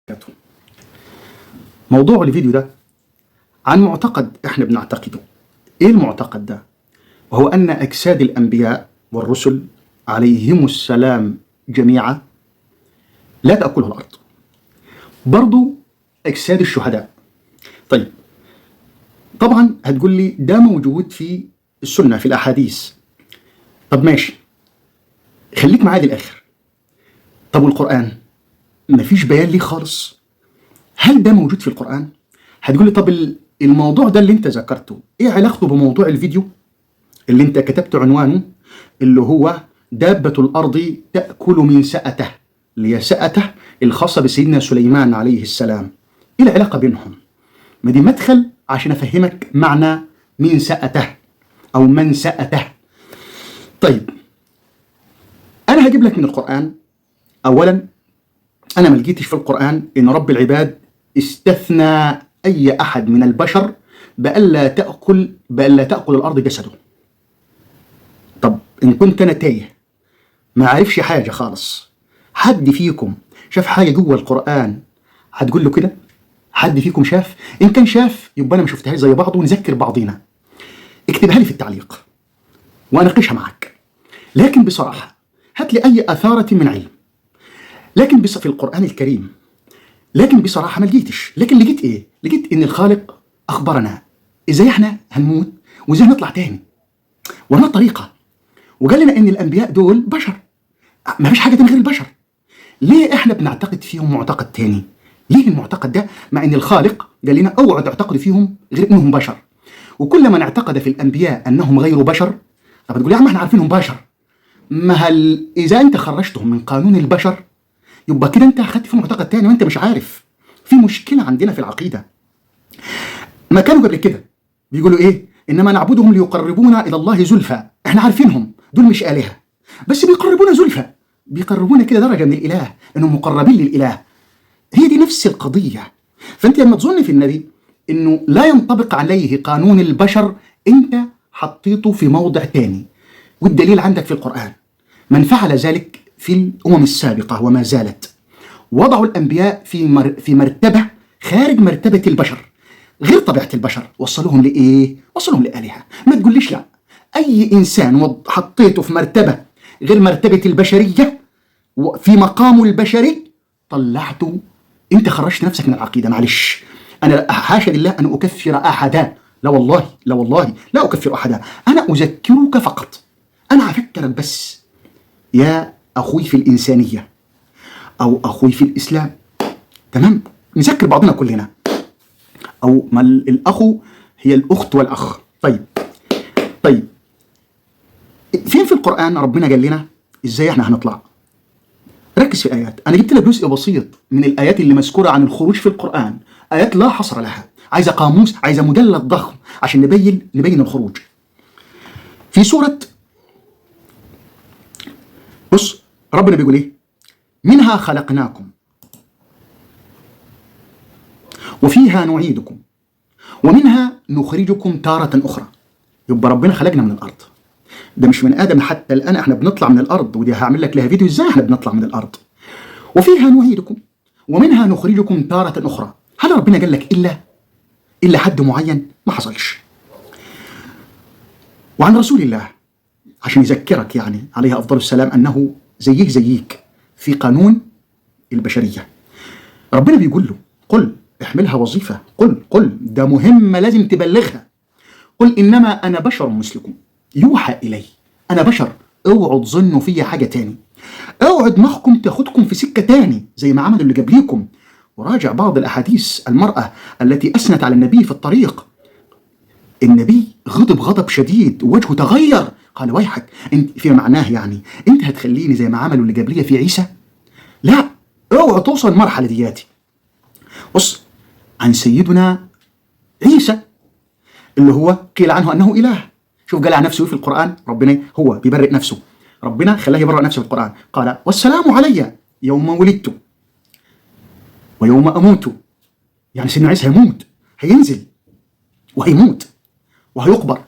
وبركاته. موضوع الفيديو ده عن معتقد احنا بنعتقده. ايه المعتقد ده؟ وهو ان اجساد الانبياء والرسل عليهم السلام جميعا لا تأكلها الارض. برضو اجساد الشهداء. طيب طبعا هتقول لي ده موجود في السنة في الاحاديث. طب ماشي، خليك معايا للاخر. طب والقرآن مفيش بيان ليه خالص؟ هل ده موجود في القرآن؟ هتقول لي طب الموضوع ده اللي انت ذكرته ايه علاقته بموضوع الفيديو اللي انت كتبت عنوانه اللي هو دابة الارض تأكل من سأته، اللي هي سأته الخاصة بسيدنا سليمان عليه السلام. ايه العلاقة بينهم؟ ما دي مدخل عشان افهمك معنى من سأته او من سأته. طيب انا هجيب لك من القرآن. اولا انا ما لقيتش في القرآن ان رب العباد استثنى اي احد من البشر بألا تأكل الارض جسده. طب ان كنت انا تايه ما عارفش حاجة خالص، حد فيكم شاف حاجة جوه القرآن هتقول له كده؟ حد فيكم شاف؟ ان كان شاف يبقى انا ما شفتهاش زي بعض ونذكر بعضينا. اكتبها لي في التعليق واناقشها معاك. لكن بصراحة هات لي اي اثارة من علم لكن في القرآن الكريم، لكن بصراحة ما لقيتش. لكن لقيت ايه؟ لقيت ان الخالق اخبرنا ازاي احنا هنموت وازاي نطلع تاني وما الطريقة، وقال لنا ان الانبياء دول بشر، ما فيش حاجة تاني غير البشر. ليه احنا بنعتقد فيهم معتقد تاني؟ ليه المعتقد ده مع ان الخالق قال لنا اوعوا تعتقدوا فيهم غير انهم بشر؟ وكل من اعتقد في الانبياء انهم غير بشر، طب تقول يا عم احنا عارفينهم بشر. ما هل اذا انت خرجتهم من قانون البشر يبقى كده انت اخدت في معتقد تاني وانت مش عارف. في مشكلة عندنا في العقيدة. ما كانوا قبل كده بيقولوا ايه؟ انما نعبدهم ليقربونا الى الله زلفى. احنا عارفينهم دول مش آلهة بس بيقربونا زلفى، بيقربونا كده درجة من الإله انهم مقربين للإله. هي دي نفس القضية. فانت لما تظن في النبي انه لا ينطبق عليه قانون البشر انت حطيته في موضع تاني، والدليل عندك في القرآن. من فعل ذلك في الأمم السابقة وما زالت وضعوا الأنبياء في مرتبة خارج مرتبة البشر، غير طبيعة البشر. وصلوهم لإيه؟ وصلوهم لآلهة. ما تقوليش لا، أي إنسان حطيته في مرتبة غير مرتبة البشرية وفي مقامه البشري طلعته، أنت خرجت نفسك من العقيدة. معلش، أنا حاشا لله أن أكفر أحدا، لا والله لا والله لا أكفر أحدا. أنا أذكرك فقط، أنا أفكرك بس يا أخوي في الإنسانية أو أخوي في الإسلام. تمام؟ نذكر بعضنا كلنا، أو ما الأخو هي الأخت والأخ. طيب فين في القرآن ربنا قال لنا إزاي إحنا هنطلع؟ ركز في الآيات. أنا جبت لك جزء بسيط من الآيات اللي مذكورة عن الخروج في القرآن، آيات لا حصر لها، عايزة قاموس، عايزة مجلد ضخم عشان نبين الخروج. في سورة، بص ربنا بيقول إيه؟ منها خلقناكم وفيها نعيدكم ومنها نخرجكم تارة أخرى. يبقى ربنا خلقنا من الأرض، ده مش من آدم حتى الآن احنا بنطلع من الأرض، ودي هعمل لك لها فيديو ازاي احنا بنطلع من الأرض. وفيها نعيدكم ومنها نخرجكم تارة أخرى. هل ربنا قال لك إلا حد معين؟ ما حصلش. وعن رسول الله عشان يذكرك يعني عليه أفضل السلام أنه زيك في قانون البشرية. ربنا بيقول له قل احملها وظيفة، قل ده مهمة لازم تبلغها. قل إنما أنا بشر مثلكم يوحى إلي. أنا بشر، اوعوا تظنوا فيا حاجة تاني، اوعوا دماغكم تاخدكم في سكة تاني زي ما عملوا اللي قبليكم. وراجع بعض الأحاديث، المرأة التي أثنت على النبي في الطريق، النبي غضب شديد ووجهه تغير، قال ويحك انت، في معناه يعني انت هتخليني زي ما عملوا اللي قبليه في عيسى؟ لا، اوعوا توصل المرحلة دياتي. بص عن سيدنا عيسى اللي هو قيل عنه أنه إله. شوف قال عن نفسه في القرآن، ربنا هو بيبرئ نفسه، ربنا خلاه يبرئ نفسه في القرآن. قال والسلام علي يوم ولدت ويوم أموت. يعني سيدنا عيسى هيموت، هينزل وهيموت وهيقبر.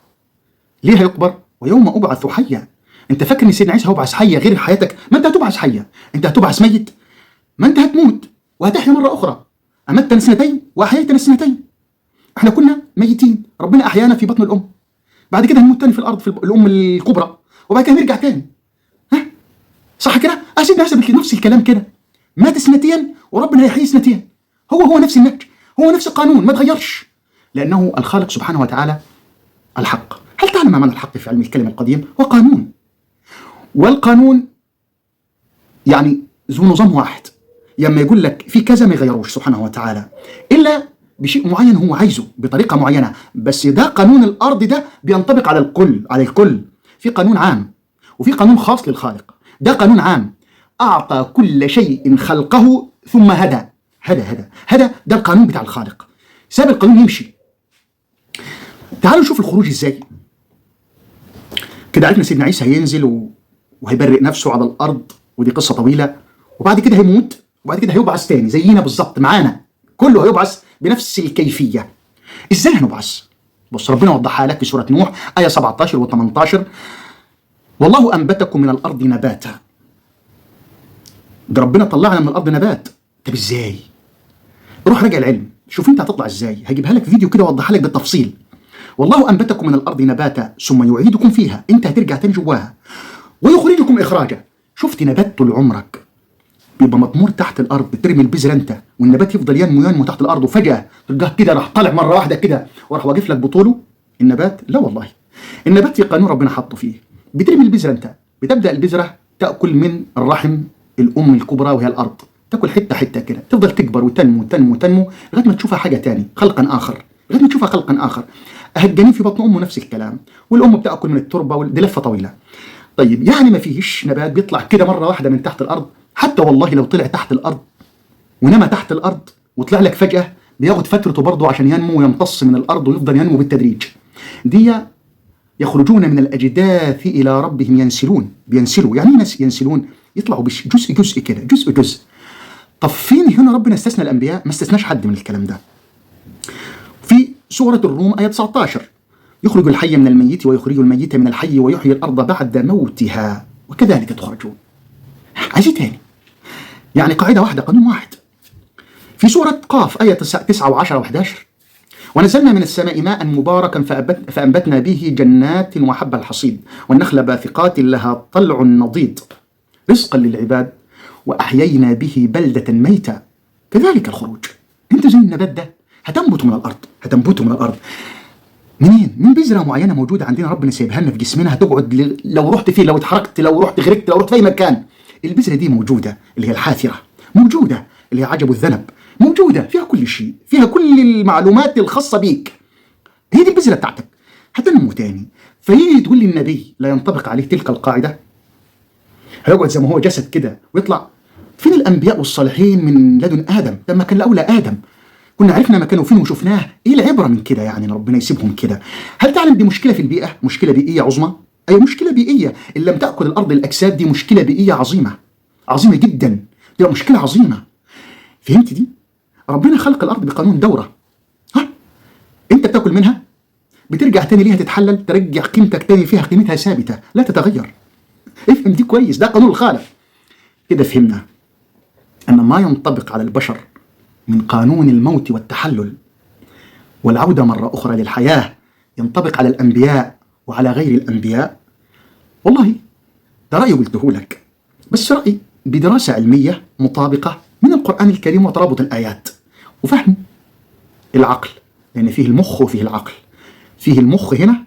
ليه هيقبر؟ ويوم أبعث حيا. انت فاكر ان سيدنا عيسى هيبعث حيا غير حياتك؟ ما انت هتبعث حيا، انت هتبعث ميت، ما انت هتموت وهتحيا مرة أخرى. أمتنا سنتين وأحييتنا سنتين. احنا كنا ميتين، ربنا أحيانا في بطن الأم، بعد كده هنموت تاني في الأرض في الأم الكبرى، وبعد كده نرجع تاني. ها صح كده؟ سيدنا عيسى نفس الكلام كده، مات سنتين وربنا هيحيي سنتين. هو نفس النهج، هو نفس القانون، ما تغيرش، لأنه الخالق سبحانه وتعالى الحق. هل تعلم ما معنى الحق في علم الكلمة القديم؟ هو قانون، والقانون يعني ذو نظام واحد. لما يقول لك في كذا ما يغيروش سبحانه وتعالى إلا بشيء معين هو عايزه بطريقة معينة، بس ده قانون الأرض ده بينطبق على الكل. في قانون عام وفي قانون خاص للخالق. ده قانون عام، أعطى كل شيء خلقه ثم هدى. ده القانون بتاع الخالق، ساب القانون يمشي. تعالوا نشوف الخروج ازاي. كده عرفنا سيدنا عيسى هينزل وهيبرئ نفسه على الأرض، ودي قصة طويلة، وبعد كده هيموت، وبعد كده هيبعث تاني زينا بالظبط معانا، كله هيبعث بنفس الكيفية. ازاي هنبعث؟ بص ربنا وضحها لك في سورة نوح آية 17 و18: والله أنبتكم من الأرض نباتا. ده ربنا طلعنا من الأرض نبات. طب ازاي؟ روح راجع العلم، شوف انت هتطلع ازاي. هجيبها لك فيديو كده وضحها لك بالتفصيل. والله أنبتكم من الأرض نباتا ثم يعيدكم فيها، انت هترجع تاني جواها، ويخرجكم إخراجا. شفت نبات طول عمرك بيبقى مطمور تحت الارض، بترمي البذره انت والنبات يفضل ينمو تحت الارض، وفجاه تلقاه كده راح طالع مره واحده كده وراح واقف لك بطوله. النبات لا والله، النبات في قانون ربنا حطه فيه. بترمي البذره انت، بتبدا البذره تاكل من الرحم الام الكبرى وهي الارض، تاكل حته حته كده، تفضل تكبر وتنمو تنمو تنمو لغايه ما تشوفها حاجه تاني، خلقا اخر، لغايه ما تشوفها خلقا اخر. الجنين في بطن امه نفس الكلام، والام بتاكل من التربه، دي لفه طويله. طيب يعني ما فيش نبات بيطلع كده مره واحده من تحت الارض. حتى والله لو طلع تحت الارض ونما تحت الارض وطلع لك فجاه، بياخد فترته برضه عشان ينمو ويمتص من الارض ويفضل ينمو بالتدريج. دي يخرجون من الاجداث الى ربهم ينسلون. بينسلوا يعني ايه ينسلون؟ يطلعوا جزء جزء كده، جزء جزء. طب فين هنا ربنا استثنى الانبياء؟ ما استثناش حد من الكلام ده. في سوره الروم ايه 19: يخرج الحي من الميت ويخرج الميت من الحي ويحيي الارض بعد موتها وكذلك تخرجون. عايز تاني؟ يعني قاعدة واحدة، قانون واحد. في سورة قاف آية 9 و10 و11: ونزلنا من السماء ماء مباركا فأنبتنا به جنات وحب الحصيد والنخل باسقات لها طلع نضيد رزقا للعباد وأحيينا به بلدة ميتا كذلك الخروج. انت زي النبات ده هتنبت من الأرض. منين؟ من بذرة معينة موجودة عندنا ربنا سايبها لنا في جسمنا، هتقعد لو رحت فيه، لو اتحركت، لو رحت غرقت، لو رحت في أي مكان. البذرة دي موجودة، اللي هي الحاثرة، موجودة اللي هي عجب الذنب، موجودة فيها كل شيء، فيها كل المعلومات الخاصة بيك. هي دي البذرة بتاعتك، هتنمو تاني. فيجي تقول لي النبي لا ينطبق عليه تلك القاعدة، هيقعد زي ما هو جسد كده ويطلع. فين الأنبياء والصالحين من لدن آدم؟ لما كان الأولى آدم كنا عرفنا مكانه فين وشفناه. ايه العبرة من كده يعني ربنا يسيبهم كده؟ هل تعلم دي مشكلة في البيئة؟ مشكلة بيئية عظمى. أي مشكلة بيئية إن لم تأكل الأرض الأجساد، دي مشكلة بيئية عظيمة، عظيمة جدا، دي مشكلة عظيمة. فهمت دي؟ ربنا خلق الأرض بقانون دورة. أنت بتاكل منها، بترجع تاني ليها تتحلل، ترجع قيمتك تاني فيها، قيمتها ثابتة لا تتغير. افهم دي كويس، ده قانون الخالق. كده فهمنا أن ما ينطبق على البشر من قانون الموت والتحلل والعودة مرة أخرى للحياة ينطبق على الأنبياء وعلى غير الأنبياء. والله ده رأيي قلته لك، بس رأي بدراسة علمية مطابقة من القرآن الكريم وترابط الآيات وفهم العقل، لأن فيه المخ وفيه العقل. فيه المخ هنا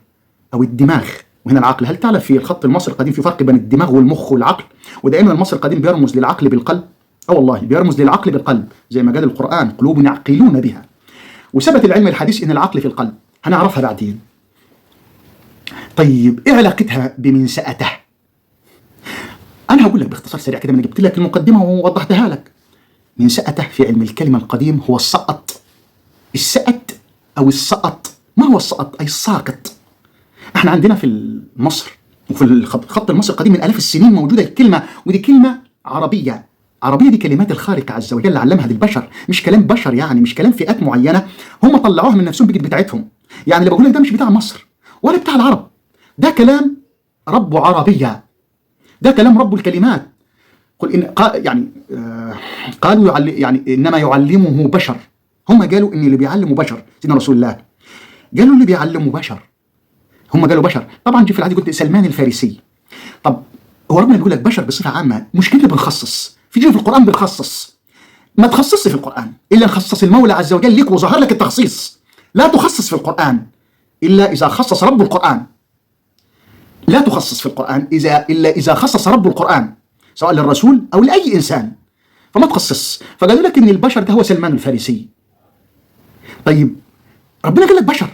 أو الدماغ وهنا العقل. هل تعلم في الخط المصري القديم في فرق بين الدماغ والمخ والعقل؟ ودائما المصري القديم بيرمز للعقل بالقلب. والله بيرمز للعقل بالقلب زي ما قال القرآن: قلوب يعقلون بها. وثبت العلم الحديث إن العقل في القلب، هنعرفها بعدين. طيب إيه علاقتها بمنسأته؟ أنا هقول لك باختصار سريع كده، من جبت لك المقدمة ووضحتها لك. منسأته في علم الكلمة القديم هو السقط. السقط أو السقط. ما هو السقط؟ أي الساقط. احنا عندنا في مصر وفي الخط المصري القديم من آلاف السنين موجودة الكلمة، ودي كلمة عربية. عربية دي كلمات الخالق عز وجل علمها للبشر، مش كلام بشر يعني، مش كلام فئات معينة هم طلعوها من نفسهم بقت بتاعتهم. يعني اللي بقول لك ده مش بتاع مصر ولا بتاع العرب، ده كلام رب عربية، ده كلام رب الكلمات. قل إن يعني قالوا يعني إنما يعلمه بشر. هم قالوا إن اللي بيعلمه بشر سيدنا رسول الله، قالوا اللي بيعلمه بشر، هم قالوا بشر. طبعا جي في العادي قلت سلمان الفارسي. طب هو ربنا بيقول لك بشر بصفة عامة، مشكلتنا بنخصص في القرآن، بنخصص. ما تخصصش في القرآن إلا خصص المولى عز وجل لك وظهر لك التخصيص. لا تخصص في القرآن إلا إذا خصص رب القرآن. لا تخصص في القرآن إلا إذا خصص رب القرآن، سواء للرسول أو لأي إنسان، فما تخصص. فقالوا لك إن البشر ده هو سلمان الفارسي. طيب ربنا قال لك بشر،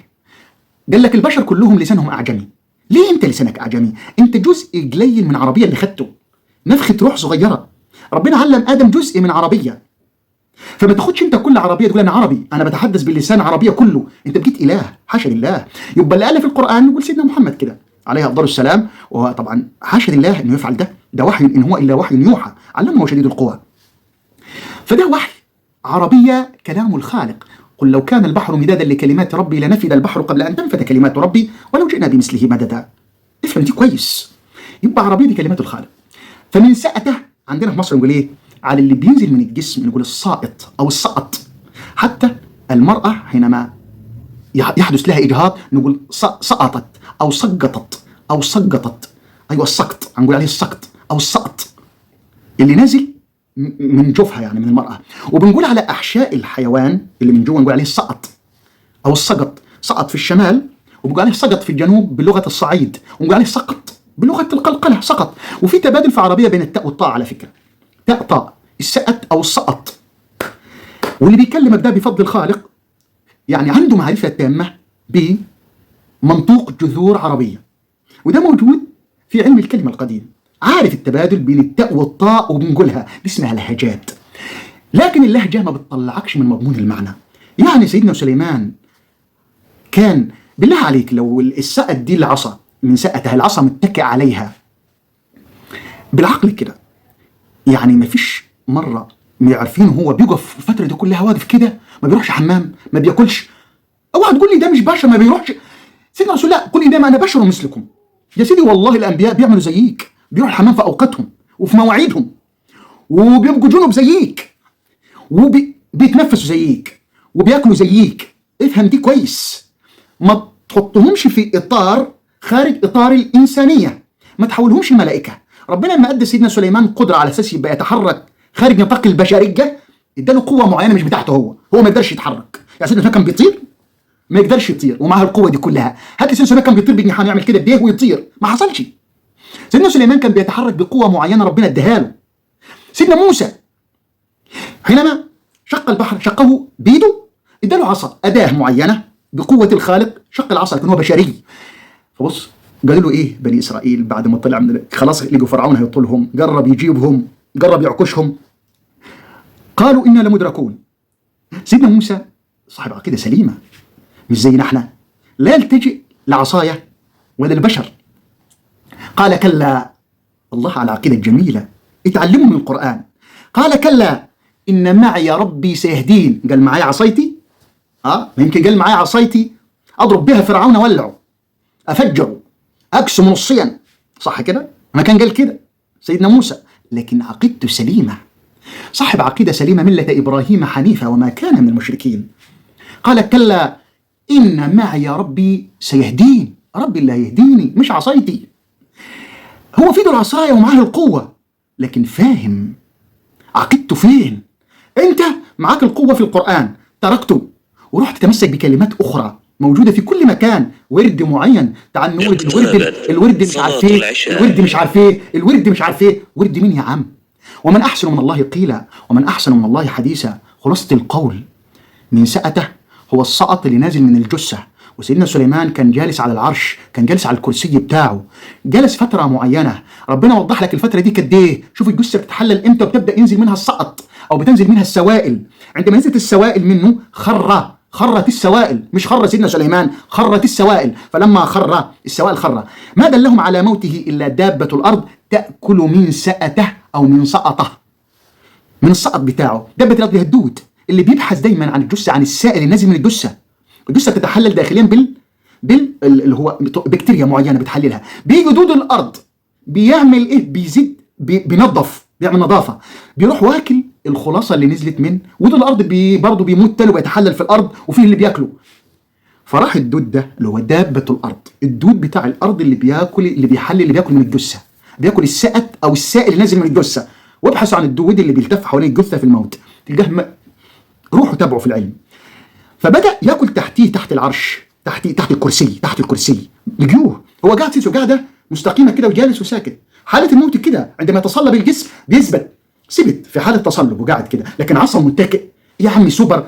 قال لك البشر كلهم لسانهم أعجمي. ليه أنت لسانك أعجمي؟ أنت جزء قليل من عربية اللي خدته، نفخة روح صغيرة. ربنا علم آدم جزء من عربية، فما تاخدش انت كل عربيه تقول انا عربي، انا بتحدث باللسان عربيه كله. انت بقيت اله، حاشا لله. يبقى اللي قال في القران يقول سيدنا محمد كده عليه افضل السلام، وهو طبعا حاشا لله انه يفعل ده وحي، ان هو الا وحي يوحى علمه شديد القوى. فده وحي، عربيه كلام الخالق. قل لو كان البحر مدادا لكلمات ربي لنفد البحر قبل ان تنفد كلمات ربي ولو جئنا بمثله مددا. افهم دي كويس. يبقى عربيه دي كلمات الخالق. فمن سأته عندنا في مصر نقول ايه؟ على اللي بينزل من الجسم نقول السائط او السقط. حتى المرأة حينما يحدث لها إجهاض نقول سقطت أو سقطت أو سقطت. أيوة السقط نقول عليه السقط أو السقط، اللي نازل من جوفها يعني من المرأة. وبنقول على أحشاء الحيوان اللي من جوه نقول عليه السقط أو السقط. سقط في الشمال وبنقول عليه سقط في الجنوب بلغة الصعيد، ونقول عليه سقط بلغة القلقلة سقط. وفي تبادل في عربية بين التاء والطاء على فكرة، تاء طاء، السقط أو السقط. واللي بيكلمك ده بفضل الخالق يعني عنده معرفة تامة بمنطوق جذور عربية، وده موجود في علم الكلمة القديم. عارف التبادل بين التاء والطاء وبنقولها، دي اسمها لهجات. لكن اللهجة ما بتطلعكش من مضمون المعنى. يعني سيدنا سليمان كان بالله عليك لو السقط دي العصا من سقتها، العصا متكئ عليها بالعقل كده، يعني ما فيش مرة عارفين هو بيقف الفترة دي كلها واقف كده، ما بيروحش حمام، ما بياكلش. اوعى تقول لي ده مش بشر ما بيروحش. سيدنا رسول الله قل انما انا بشر مثلكم. يا سيدي والله الانبياء بيعملوا زيك، بيروحوا الحمام في اوقاتهم وفي مواعيدهم، وبيبقوا جنب زيك، وبيتنفسوا زيك، وبياكلوا زيك. افهم دي كويس. ما تحطهمش في اطار خارج اطار الانسانيه، ما تحولهمش الملائكه. ربنا لما ادى سيدنا سليمان قدره على اساس يبقى يتحرك خارج نطاق البشريه، اداله قوه معينه مش بتاعته هو ما يقدرش يتحرك. يعني سيدنا سليمان كان بيطير، ما يقدرش يطير ومعاه القوه دي كلها. هات سيدنا سليمان كان بيطير بجناحين يعمل كده بايديه ويطير، ما حصلش. سيدنا سليمان كان بيتحرك بقوه معينه ربنا اداها له. سيدنا موسى حينما شق البحر شقه بيده، اداله عصا، اداه معينه بقوه الخالق، شق العصا لكن هو بشري. فبص قالوا له ايه بني اسرائيل بعد ما طلع من خلاص لقوا فرعون هيطولهم، قرب يجيبهم، قرب يعكشهم، قالوا انا لمدركون. سيدنا موسى صاحب عقيده سليمه مش زينا احنا، لا يلتجئ لعصايه ولا البشر. قال كلا، الله على عقيده جميله اتعلموا من القران. قال كلا ان معي ربي سيهدين. قال معي عصايتي، يمكن قال معي عصايتي اضرب بها فرعون ولعه افجره اقسم نصيا، صح كده؟ ما كان قال كده سيدنا موسى، لكن عقيدته سليمه، صاحب عقيده سليمه مله ابراهيم حنيفه وما كان من المشركين. قال كلا ان معي ربي سيهدين. ربي اللي هيهديني مش عصايتي. هو في ايده العصايه ومعاه القوه، لكن فاهم عقيدته فين. انت معاك القوه في القران تركته ورحت تتمسك بكلمات اخرى موجوده في كل مكان، ورد معين. تعال نقول الورد مش عارف ايه، الورد مش عارف ايه، الورد مش عارف ايه. ورد مين يا عم؟ ومن احسن من الله قيلا ومن احسن من الله حديثا. خلاصه القول من سأته هو السقط اللي نازل من الجثه. وسيدنا سليمان كان جالس على العرش، كان جالس على الكرسي بتاعه، جلس فتره معينه. ربنا وضح لك الفتره دي قد ايه. شوف الجثه بتتحلل امتى وبتبدا ينزل منها السقط او بتنزل منها السوائل. عندما نزلت السوائل منه خرت السوائل، مش خر سيدنا سليمان، خرت السوائل. فلما خر السوائل خر، ما دلهم على موته الا دابه الارض تاكل من سأته او من سقطه، من السقط بتاعه. دابه الارض هي الدود اللي بيبحث دايما عن الجثه، عن السائل اللي نازل من الجثه. الجثه بتتحلل داخليا اللي هو بكتيريا معينه بتحللها. بيجي دود الارض بيعمل ايه؟ بيزيد، بينظف بيعمل نظافه، بيروح واكل الخلاصه اللي نزلت من ودود الارض، برضه بيموت تاني وبيتحلل في الارض، وفيه اللي بياكله. فراح الدود ده اللي هو دابه الارض، الدود بتاع الارض اللي بياكل، اللي بيحلل، اللي بياكل من الجثه، بياكل السقط او السائل اللي نازل من الجثه. وابحثوا عن الدود اللي بيلتف حوالين الجثه في الموت، تلقاه روحوا تابعوا في العلم. فبدا ياكل تحتيه، تحت العرش، تحت الكرسي لقيوه هو قاعد سيسو قاعده مستقيمه كده وجالس وساكت. حاله الموت كده عندما يتصلب الجسم بيثبت في حاله تصلب وقاعد كده، لكن عصا متكئ. يا عمي سوبر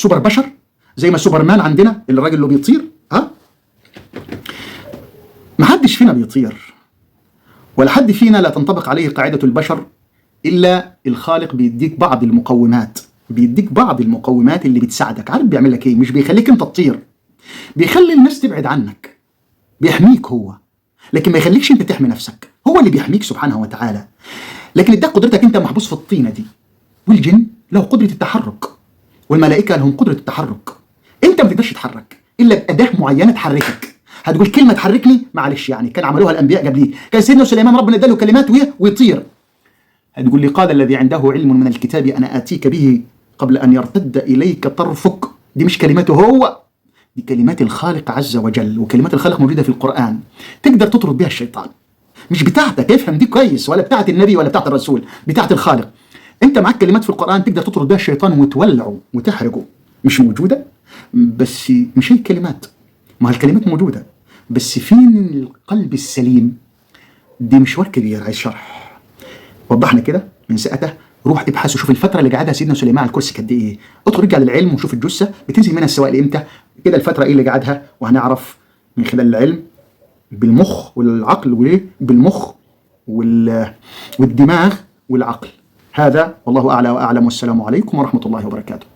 بشر، زي ما سوبرمان عندنا الراجل اللي بيطير. ما حدش فينا بيطير، ولا حد فينا لا تنطبق عليه قاعده البشر، الا الخالق بيديك بعض المقومات، اللي بتساعدك. عارف بيعمل لك ايه؟ مش بيخليك انت تطير، بيخلي الناس تبعد عنك، بيحميك هو، لكن ما يخليكش انت تحمي نفسك. هو اللي بيحميك سبحانه وتعالى، لكن اداك قدرتك انت محبوس في الطينه دي. والجن له قدره التحرك، والملائكه لهم قدره التحرك. انت ما تقدرش تتحرك الا باداه معينه تحركك. هتقول كلمه تحركني؟ معلش يعني كان عملوها الانبياء قبليه، كان سيدنا سليمان ربنا اداله كلمات ويطير. هتقول لي قال الذي عنده علم من الكتاب انا اتيك به قبل ان يرتد اليك طرفك. دي مش كلماته هو، دي كلمات الخالق عز وجل، وكلمات الخالق موجوده في القران، تقدر تطرد بها الشيطان. مش بتاعتك، افهم دي كويس، ولا بتاعت النبي ولا بتاعت الرسول، بتاعت الخالق. انت معاك كلمات في القران تقدر تطرد بها الشيطان وتولعه وتحرقه. مش موجوده بس مش هي الكلمات، ما الكلمات موجوده بس فين القلب السليم؟ دي مشوار كبير عايز شرح. وضحنا كده من ساعته. روح ابحث وشوف الفتره اللي قعدها سيدنا سليمان على الكرسي قد ايه. ادخل ارجع للعلم وشوف الجثه بتنزل منها السوائل امتى، كده الفتره ايه اللي قعدها، وهنعرف من خلال العلم بالمخ والعقل، وبالمخ والدماغ والعقل. هذا والله اعلى واعلم، والسلام عليكم ورحمه الله وبركاته.